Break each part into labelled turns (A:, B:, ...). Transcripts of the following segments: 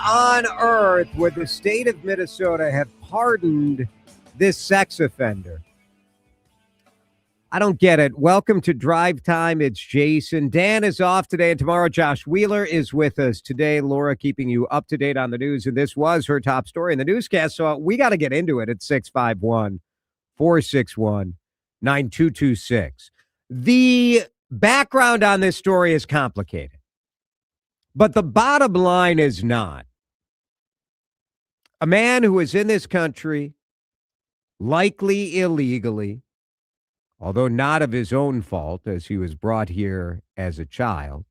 A: on earth would the state of Minnesota have pardoned this sex offender? I don't get it. Welcome to Drive Time. It's Jason. Dan is off today, and tomorrow Josh Wheeler is with us. Today, Laura keeping you up to date on the news, and this was her top story in the newscast, so we got to get into it at 651-461-9226. The background on this story is complicated, but the bottom line is not. A man who is in this country, likely illegally, although not of his own fault, as he was brought here as a child,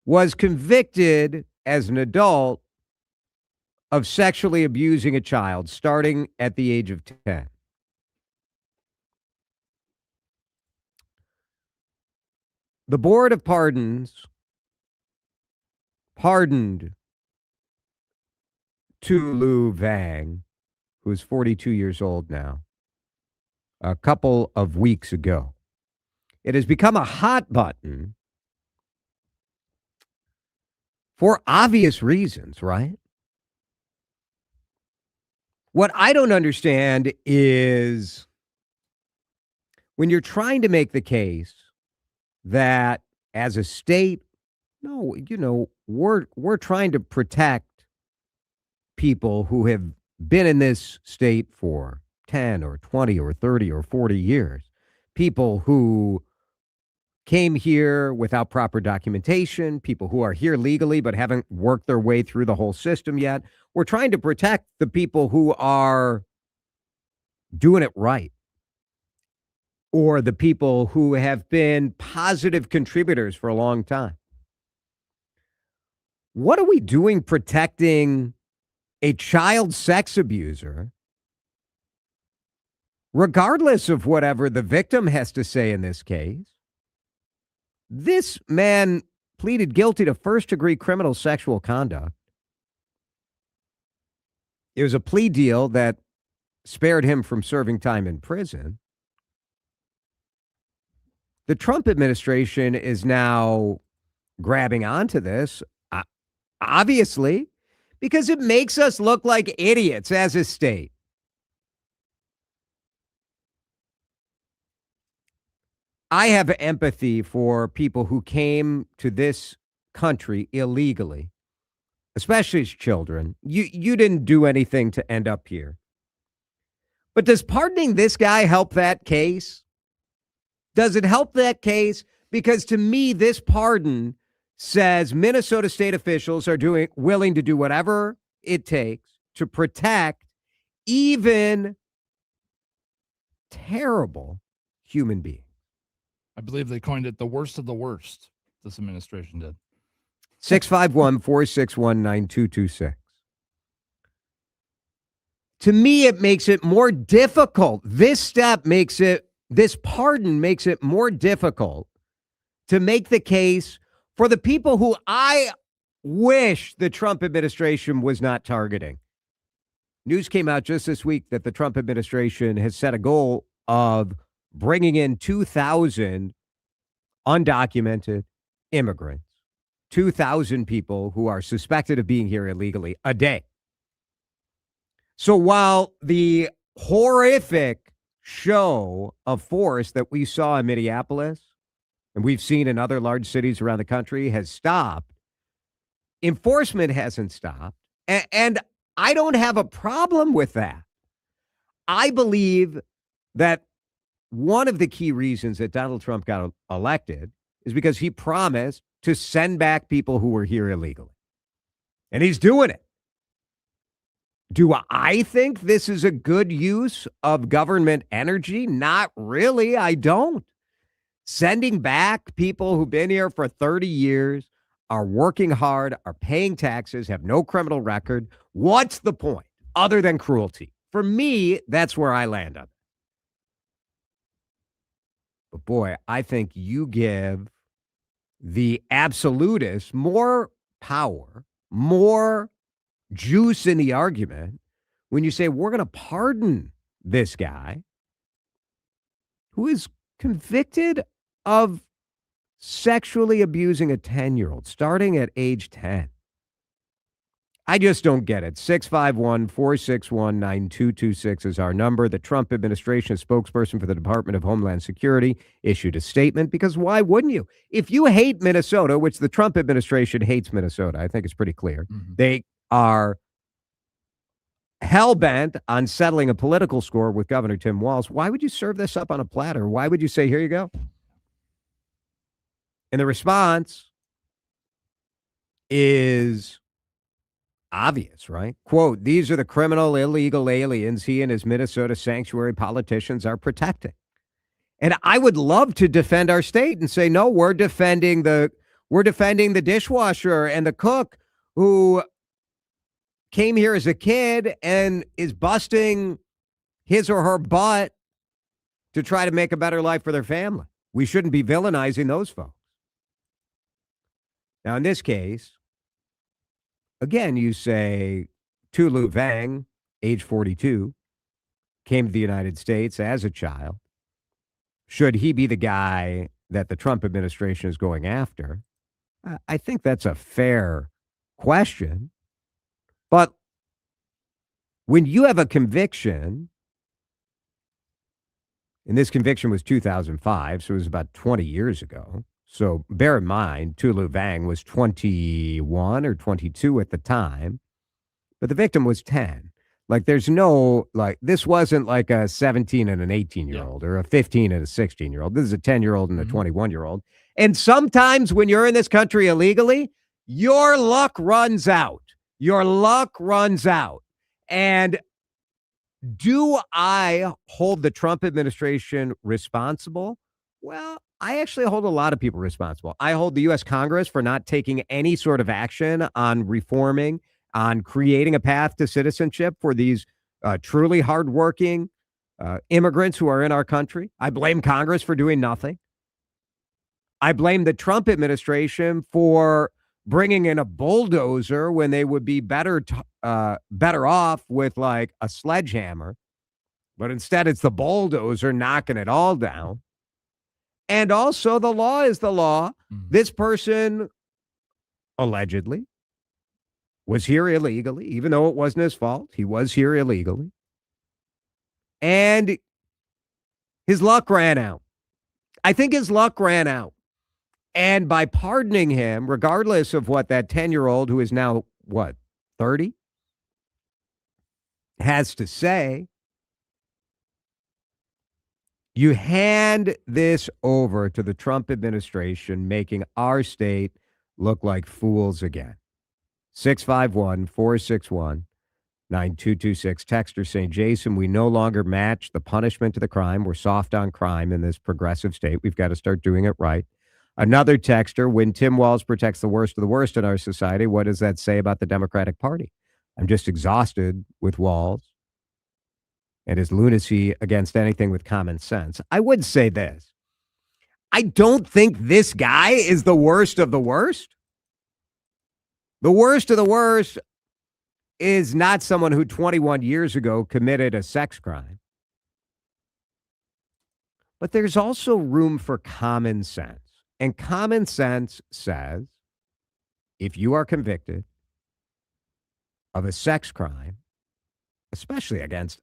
A: was convicted as an adult of sexually abusing a child starting at the age of 10. The Board of Pardons pardoned Tu Lu Vang, who is 42 years old now, a couple of weeks ago. It has become a hot button for obvious reasons, right? What I don't understand is when you're trying to make the case that as a state, no, we're trying to protect people who have been in this state for 10 or 20 or 30 or 40 years, people who came here without proper documentation, people who are here legally but haven't worked their way through the whole system yet. We're trying to protect the people who are doing it right, or the people who have been positive contributors for a long time. What are we doing protecting a child sex abuser, regardless of whatever the victim has to say in this case? This man pleaded guilty to first-degree criminal sexual conduct. It was a plea deal that spared him from serving time in prison. The Trump administration is now grabbing onto this, obviously, because it makes us look like idiots as a state. I have empathy for people who came to this country illegally, especially as children. You didn't do anything to end up here. But does pardoning this guy help that case? Does it help that case? Because to me, this pardon says Minnesota state officials are willing to do whatever it takes to protect even terrible human beings.
B: I believe they coined it the worst of the worst, this administration did.
A: 651-461-9226. To me, it makes it more difficult. This pardon makes it more difficult to make the case for the people who I wish the Trump administration was not targeting. News came out just this week that the Trump administration has set a goal of bringing in 2,000 undocumented immigrants, 2,000 people who are suspected of being here illegally a day. So while the horrific show of force that we saw in Minneapolis and we've seen in other large cities around the country has stopped, enforcement hasn't stopped, and I don't have a problem with that. I believe that one of the key reasons that Donald Trump got elected is because he promised to send back people who were here illegally. And he's doing it. Do I think this is a good use of government energy? Not really. I don't. Sending back people who've been here for 30 years, are working hard, are paying taxes, have no criminal record. What's the point other than cruelty? For me, that's where I land on it. But boy, I think you give the absolutists more power, more juice in the argument when you say we're going to pardon this guy who is convicted of sexually abusing a 10-year-old starting at age 10. I just don't get it. 651-461-9226 is our number. The Trump administration spokesperson for the Department of Homeland Security issued a statement because why wouldn't you? If you hate Minnesota, which the Trump administration hates Minnesota, I think it's pretty clear. They are hell-bent on settling a political score with Governor Tim Walz. Why would you serve this up on a platter? Why would you say, here you go? And the response is obvious, right? Quote, these are the criminal, illegal aliens he and his Minnesota sanctuary politicians are protecting. And I would love to defend our state and say, no, we're defending the dishwasher and the cook who came here as a kid and is busting his or her butt to try to make a better life for their family. We shouldn't be villainizing those folks. Now, in this case, again, you say Tulu Vang, age 42, came to the United States as a child. Should he be the guy that the Trump administration is going after? I think that's a fair question. But when you have a conviction, and this conviction was 2005, so it was about 20 years ago. So bear in mind, Tulu Vang was 21 or 22 at the time, but the victim was 10. Like there's no, like this wasn't like a 17 and an 18-year-old or a 15 and a 16-year-old. This is a 10-year-old and a 21-year-old. And sometimes when you're in this country illegally, your luck runs out. Your luck runs out. And do I hold the Trump administration responsible? Well, I actually hold a lot of people responsible. I hold the U.S. Congress for not taking any sort of action on reforming, on creating a path to citizenship for these truly hardworking immigrants who are in our country. I blame Congress for doing nothing. I blame the Trump administration for bringing in a bulldozer when they would be better off with like a sledgehammer. But instead, it's the bulldozer knocking it all down. And also, the law is the law. This person allegedly was here illegally, even though it wasn't his fault. He was here illegally. And his luck ran out. I think his luck ran out. And by pardoning him, regardless of what that 10-year-old who is now, 30, has to say, you hand this over to the Trump administration, making our state look like fools again. 651-461-9226. Texter saying, Jason, we no longer match the punishment to the crime. We're soft on crime in this progressive state. We've got to start doing it right. Another texter, when Tim Walz protects the worst of the worst in our society, what does that say about the Democratic Party? I'm just exhausted with Walz and his lunacy against anything with common sense. I would say this. I don't think this guy is the worst of the worst. The worst of the worst is not someone who 21 years ago committed a sex crime. But there's also room for common sense. And common sense says if you are convicted of a sex crime, especially against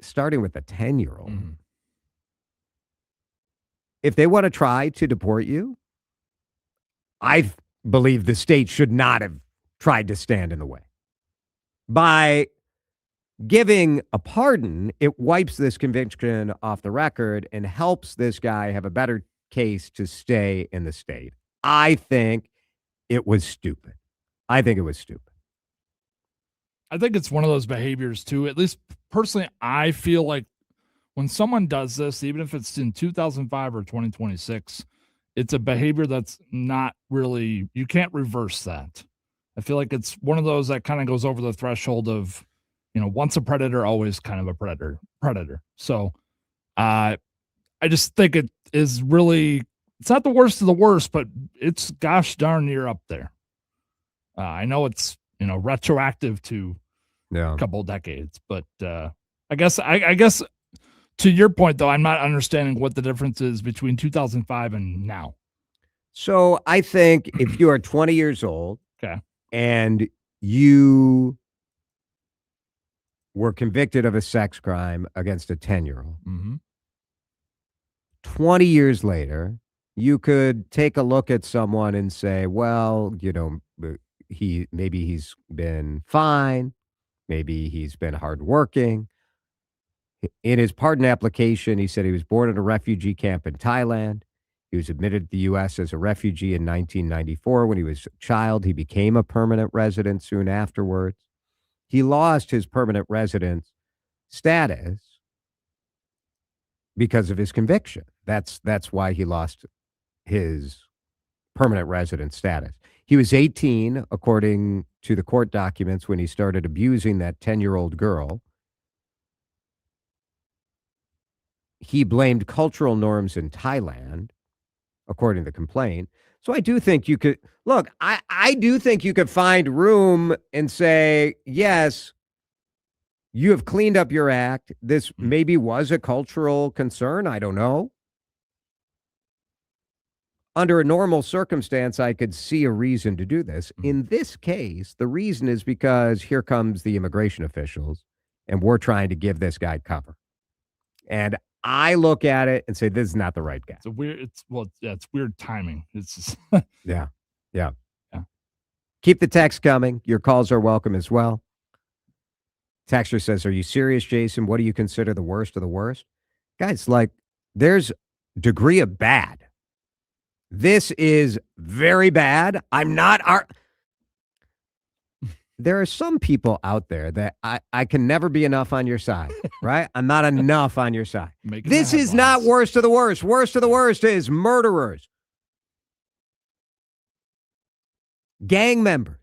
A: starting with a 10-year-old, if they want to try to deport you, I believe the state should not have tried to stand in the way. By giving a pardon, it wipes this conviction off the record and helps this guy have a better case to stay in the state. I think it was stupid. I think
B: it's one of those behaviors too. At least personally, I feel like when someone does this, even if it's in 2005 or 2026, it's a behavior that's not really, you can't reverse that. I feel like it's one of those that kind of goes over the threshold of, once a predator, always kind of a predator. So I just think it is really, it's not the worst of the worst, but it's gosh darn near up there. I know it's, retroactive to a couple of decades, but I guess to your point though, I'm not understanding what the difference is between 2005 and now.
A: So I think if you are 20 years old,
B: okay,
A: and you were convicted of a sex crime against a 10-year-old. 20 years later, you could take a look at someone and say, well, maybe he's been fine. Maybe he's been hardworking. In his pardon application, he said he was born in a refugee camp in Thailand. He was admitted to the U.S. as a refugee in 1994. When he was a child, he became a permanent resident soon afterwards. He lost his permanent residence status because of his conviction. That's why he lost his permanent resident status. He was 18, according to the court documents, when he started abusing that 10-year-old girl. He blamed cultural norms in Thailand, according to the complaint. So I do think you could, look, I do think you could find room and say, yes, you have cleaned up your act. This maybe was a cultural concern. I don't know. Under a normal circumstance, I could see a reason to do this. In this case, the reason is because here comes the immigration officials, and we're trying to give this guy cover. And I look at it and say, this is not the right guy.
B: It's weird timing. It's just
A: Yeah. Keep the text coming. Your calls are welcome as well. Texter says, are you serious, Jason? What do you consider the worst of the worst? Guys, there's degree of bad. This is very bad. There are some people out there that I can never be enough on your side, right? I'm not enough on your side. This is not worst of the worst. Worst of the worst is murderers, gang members,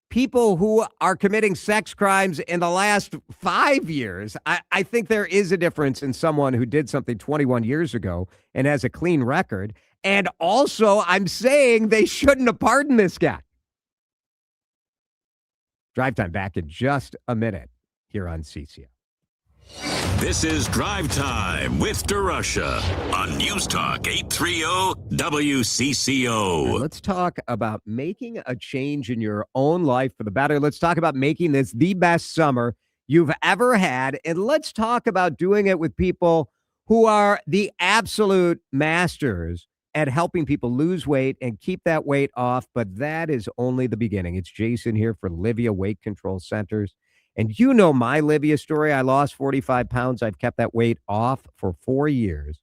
A: people who are committing sex crimes in the last 5 years. I think there is a difference in someone who did something 21 years ago and has a clean record. And also, I'm saying they shouldn't have pardoned this guy. Drive Time back in just a minute here on CCO.
C: This is Drive Time with DeRusha on News Talk 830 WCCO.
A: Right, let's talk about making a change in your own life for the better. Let's talk about making this the best summer you've ever had. And let's talk about doing it with people who are the absolute masters at helping people lose weight and keep that weight off. But that is only the beginning. It's Jason here for Livia Weight Control Centers. And you know my Livia story. I lost 45 pounds. I've kept that weight off for 4 years,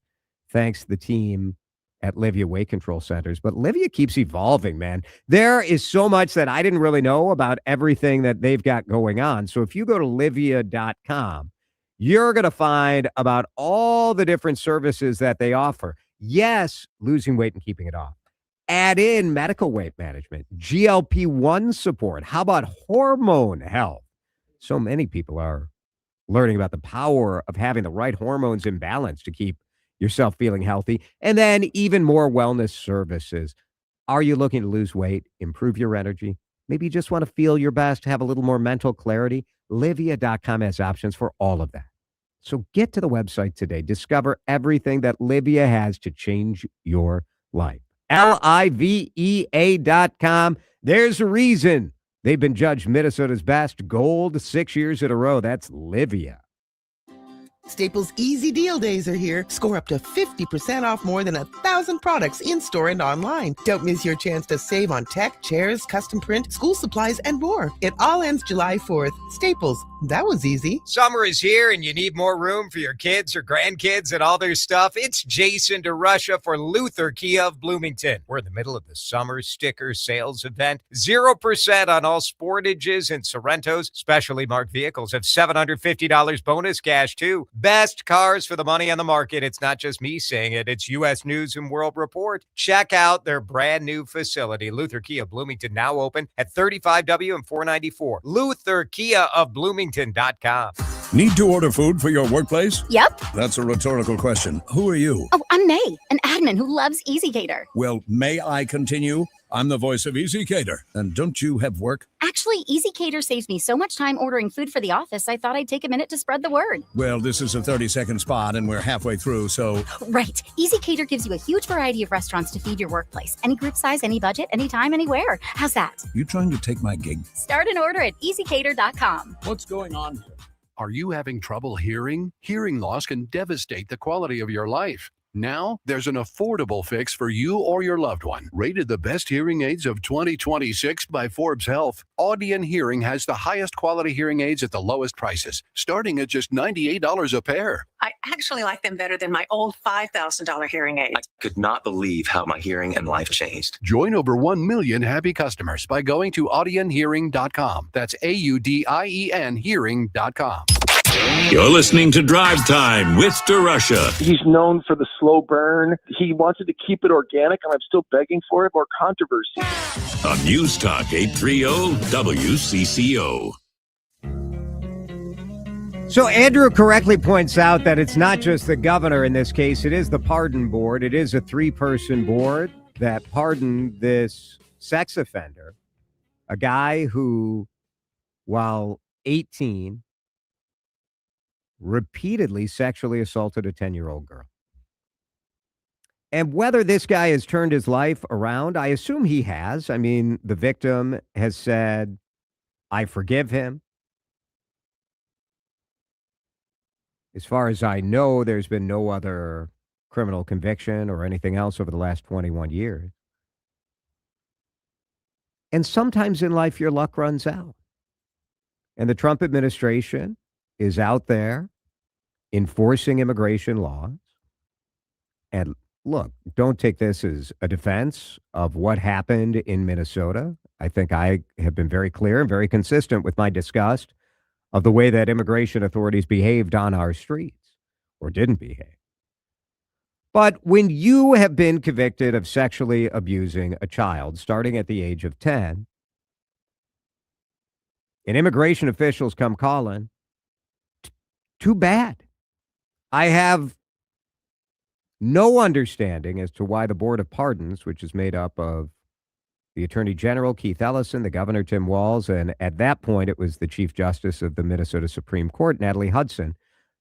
A: thanks to the team at Livia Weight Control Centers. But Livia keeps evolving, man. There is so much that I didn't really know about everything that they've got going on. So if you go to livia.com, you're going to find about all the different services that they offer. Yes, losing weight and keeping it off. Add in medical weight management, GLP-1 support. How about hormone health? So many people are learning about the power of having the right hormones in balance to keep yourself feeling healthy. And then even more wellness services. Are you looking to lose weight, improve your energy? Maybe you just want to feel your best, have a little more mental clarity. Livia.com has options for all of that. So get to the website today. Discover everything that Livia has to change your life. LIVEA.com. There's a reason they've been judged Minnesota's best gold 6 years in a row. That's Livia.
D: Staples Easy Deal Days are here. Score up to 50% off more than 1,000 products in-store and online. Don't miss your chance to save on tech, chairs, custom print, school supplies, and more. It all ends July 4th. Staples, that was easy.
A: Summer is here and you need more room for your kids or grandkids and all their stuff. It's Jason DeRusha for Luther Kia of Bloomington. We're in the middle of the summer sticker sales event. 0% on all Sportages and Sorrentos. Specially marked vehicles have $750 bonus cash too. Best cars for the money on the market. It's not just me saying it. It's U.S. News and World Report. Check out their brand new facility. Luther Kia Bloomington now open at 35W and 494. Luther Kia of Bloomington.com.
E: Need to order food for your workplace?
F: Yep.
E: That's a rhetorical question. Who are you?
F: Oh, I'm May, an admin who loves EasyCater.
E: Well, may I continue? I'm the voice of Easy Cater. And don't you have work?
F: Actually, Easy Cater saves me so much time ordering food for the office, I thought I'd take a minute to spread the word.
E: Well, this is a 30-second spot, and we're halfway through, so...
F: Right. Easy Cater gives you a huge variety of restaurants to feed your workplace. Any group size, any budget, anytime, anywhere. How's that?
E: You trying to take my gig?
F: Start an order at easycater.com.
E: What's going on here?
G: Are you having trouble hearing? Hearing loss can devastate the quality of your life. Now, there's an affordable fix for you or your loved one. Rated the best hearing aids of 2026 by Forbes Health, Audion Hearing has the highest quality hearing aids at the lowest prices, starting at just $98 a pair.
H: I actually like them better than my old $5,000 hearing aid.
I: I could not believe how my hearing and life changed.
G: Join over 1 million happy customers by going to audionhearing.com. That's AUDIEN hearing.com.
C: You're listening to Drive Time with DeRusha.
J: He's known for the slow burn. He wanted to keep it organic, and I'm still begging for it. More controversy.
C: On News Talk 830 WCCO.
A: So Andrew correctly points out that it's not just the governor in this case. It is the pardon board. It is a 3-person board that pardoned this sex offender, a guy who, while 18, repeatedly sexually assaulted a 10-year-old girl. And whether this guy has turned his life around, I assume he has. I mean, the victim has said, I forgive him. As far as I know, there's been no other criminal conviction or anything else over the last 21 years. And sometimes in life, your luck runs out. And the Trump administration is out there enforcing immigration laws. And look, don't take this as a defense of what happened in Minnesota. I think I have been very clear and very consistent with my disgust of the way that immigration authorities behaved on our streets, or didn't behave. But when you have been convicted of sexually abusing a child starting at the age of 10, and immigration officials come calling, too bad. I have no understanding as to why the Board of Pardons, which is made up of the Attorney General, Keith Ellison, the Governor, Tim Walz, and at that point it was the Chief Justice of the Minnesota Supreme Court, Natalie Hudson,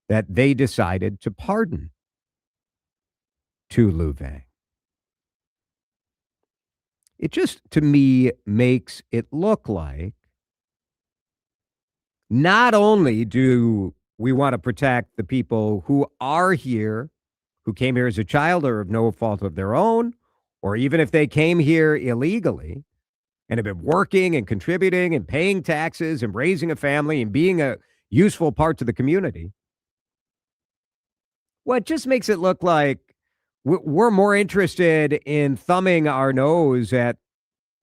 A: that they decided to pardon Tu Lu Vang. It just, to me, makes it look like not only do we want to protect the people who are here, who came here as a child or of no fault of their own, or even if they came here illegally and have been working and contributing and paying taxes and raising a family and being a useful part to the community. Well, it just makes it look like we're more interested in thumbing our nose at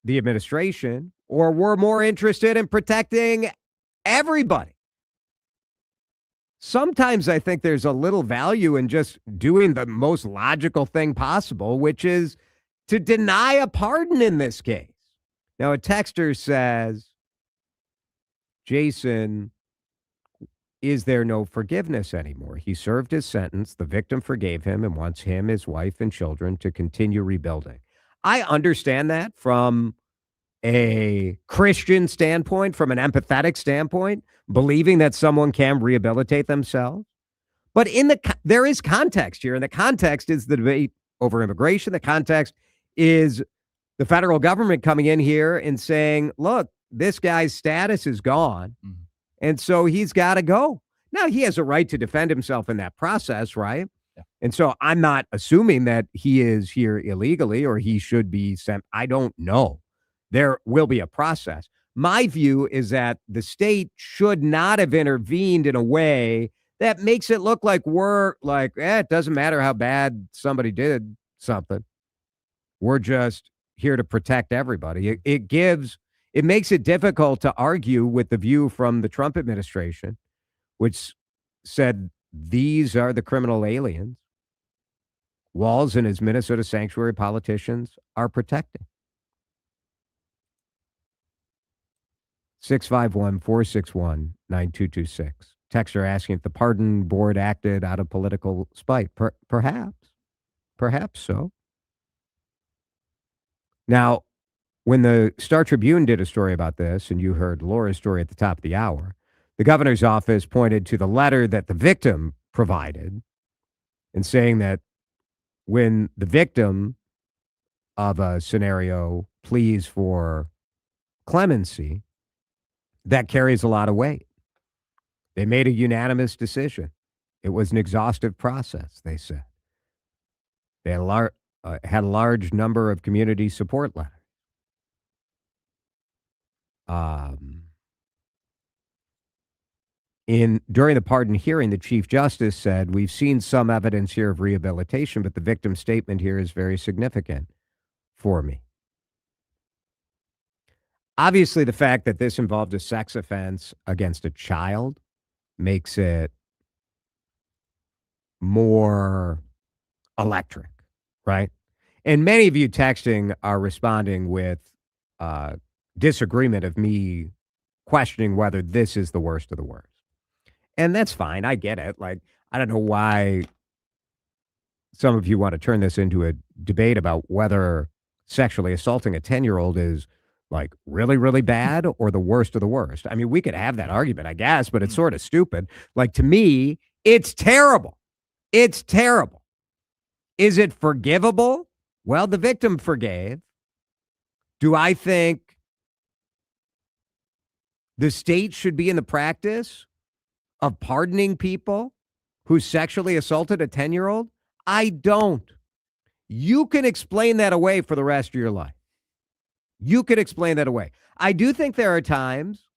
A: the administration, or we're more interested in protecting everybody. Sometimes I think there's a little value in just doing the most logical thing possible, which is to deny a pardon in this case. Now, a texter says, Jason, is there no forgiveness anymore? He served his sentence. The victim forgave him and wants him, his wife, and children to continue rebuilding. I understand that from a Christian standpoint, from an empathetic standpoint, believing that someone can rehabilitate themselves. But there is context here, and the context is the debate over immigration. The context is the federal government coming in here and saying, look, this guy's status is gone, and so he's got to go. Now, he has a right to defend himself in that process, right? Yeah. And so I'm not assuming that he is here illegally or he should be sent. I don't know. There will be a process. My view is that the state should not have intervened in a way that makes it look like we're like, it doesn't matter how bad somebody did something. We're just here to protect everybody. It makes it difficult to argue with the view from the Trump administration, which said these are the criminal aliens Walz and his Minnesota sanctuary politicians are protecting. 651-461-9226. Texter asking if the pardon board acted out of political spite. Perhaps so. Now, when the Star Tribune did a story about this, and you heard Laura's story at the top of the hour, the governor's office pointed to the letter that the victim provided and saying that when the victim of a scenario pleas for clemency, that carries a lot of weight. They made a unanimous decision. It was an exhaustive process, they said. They had a large number of community support letters. During the pardon hearing, the Chief Justice said, "We've seen some evidence here of rehabilitation, but the victim's statement here is very significant for me." Obviously, the fact that this involved a sex offense against a child makes it more electric, right? And many of you texting are responding with disagreement of me questioning whether this is the worst of the worst. And that's fine. I get it. Like, I don't know why some of you want to turn this into a debate about whether sexually assaulting a 10-year-old is like really, really bad or the worst of the worst. I mean, we could have that argument, I guess, but it's sort of stupid. Like, to me, it's terrible. It's terrible. Is it forgivable? Well, the victim forgave. Do I think the state should be in the practice of pardoning people who sexually assaulted a 10-year-old? I don't. You can explain that away for the rest of your life. You could explain that away. I do think there are times,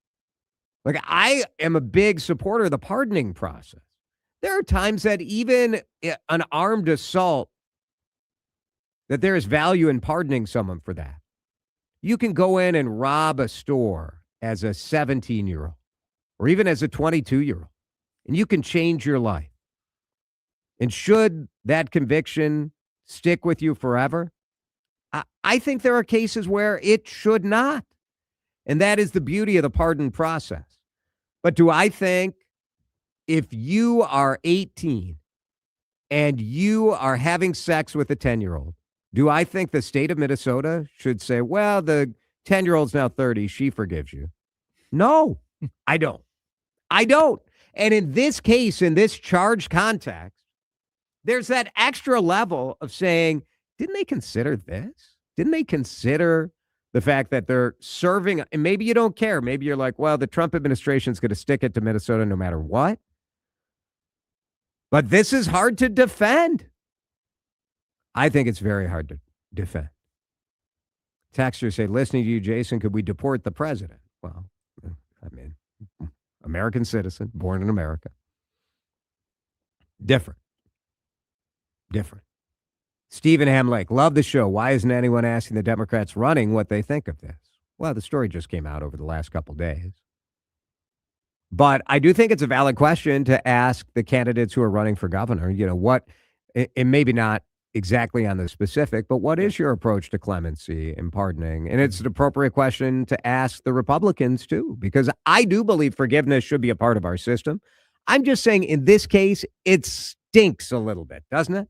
A: like, I am a big supporter of the pardoning process. There are times that even an armed assault, that there is value in pardoning someone for that. You can go in and rob a store as a 17-year-old or even as a 22-year-old, and you can change your life. And should that conviction stick with you forever? I think there are cases where it should not. And that is the beauty of the pardon process. But do I think if you are 18 and you are having sex with a 10-year-old, do I think the state of Minnesota should say, well, the 10-year-old's now 30, she forgives you? No, I don't. I don't. And in this case, in this charged context, there's that extra level of saying, didn't they consider this? Didn't they consider the fact that they're serving? And maybe you don't care. Maybe you're like, well, the Trump administration is going to stick it to Minnesota no matter what. But this is hard to defend. I think it's very hard to defend. Texters say, listening to you, Jason, could we deport the president? Well, I mean, American citizen, born in America. Different. Stephen Hamlake, love the show. Why isn't anyone asking the Democrats running what they think of this? Well, the story just came out over the last couple days. But I do think it's a valid question to ask the candidates who are running for governor, you know, what, and maybe not exactly on the specific, but what is your approach to clemency and pardoning? And it's an appropriate question to ask the Republicans, too, because I do believe forgiveness should be a part of our system. I'm just saying in this case, it stinks a little bit, doesn't it?